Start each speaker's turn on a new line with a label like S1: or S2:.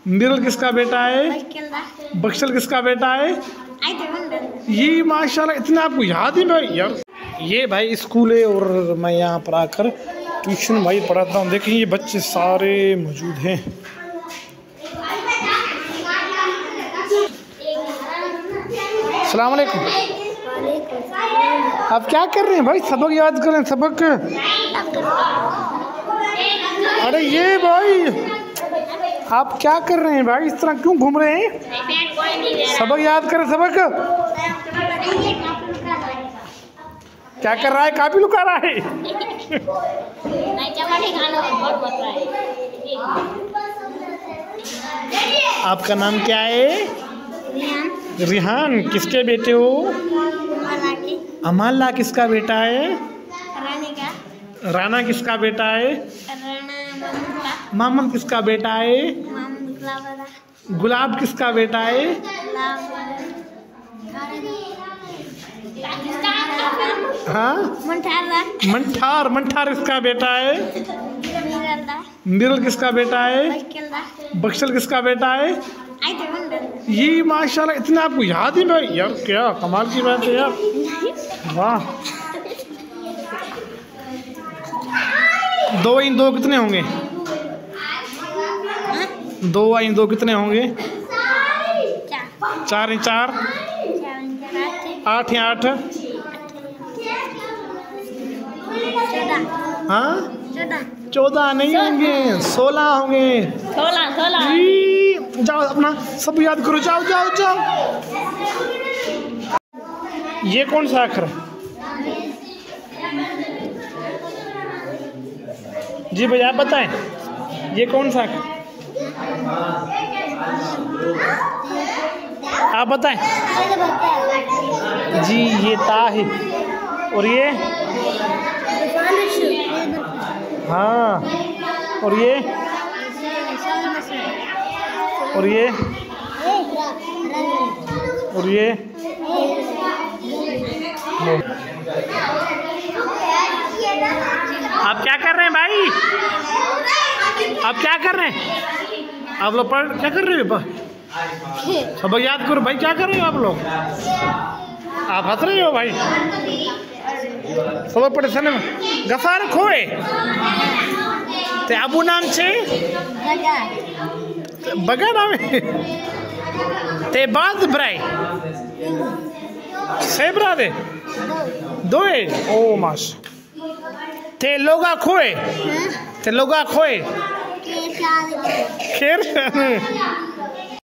S1: मिरल किसका बेटा है? बक्शल किसका बेटा है? ये माशाल्लाह इतना आपको याद है भाई यार। ये भाई स्कूल है और मैं यहाँ पर आकर ट्यूशन भाई पढ़ाता हूँ। देखिए ये बच्चे सारे मौजूद हैं। अस्सलाम वालेकुम। आप क्या कर रहे हैं भाई? सबक याद कर रहे हैं? सबक? अरे ये भाई आप क्या कर रहे हैं भाई? इस तरह क्यों घूम रहे हैं? सबक याद करें। सबक क्या कर रहा है? काफी लुका रहा है। आपका नाम क्या है? रिहान। किसके बेटे हो? अमाला किसका बेटा है? राना किसका बेटा है? मोहम्मद किसका बेटा है? गुलाब किसका बेटा है? हाँ मंठार। मंठार किसका बेटा है? मिरल किसका बेटा है? बक्शल किसका बेटा है? ये माशाल्लाह इतना आपको याद है भाई यार। क्या कमाल की बात है यार। वाह। 2 × 2 कितने होंगे? 2 × 2 कितने होंगे? 4 × 4 8 × 8 हाँ 14 नहीं होंगे, 16 होंगे। 16 जाओ अपना सब याद करो। जाओ जाओ जाओ। ये कौन सा अक्षर है जी भैया? आप बताएं ये कौन सा अक्षर? आप बताएं जी। ये ता है। और ये? हाँ। और ये? और ये? और ये? आप क्या कर रहे हैं भाई? आप क्या कर रहे हैं? आप लोग पढ़ क्या कर रहे हो? सबक याद करो भाई। क्या कर रहे हो आप लोग? आप हंस रहे हो भाई? सबक पढ़े सने गफार खोए ते अबू नाम छे बगा नाम ते बाद ब्राई से ब्रा दे 2 ओ माश ते लोगा खोए। ते लोगा खोए खैर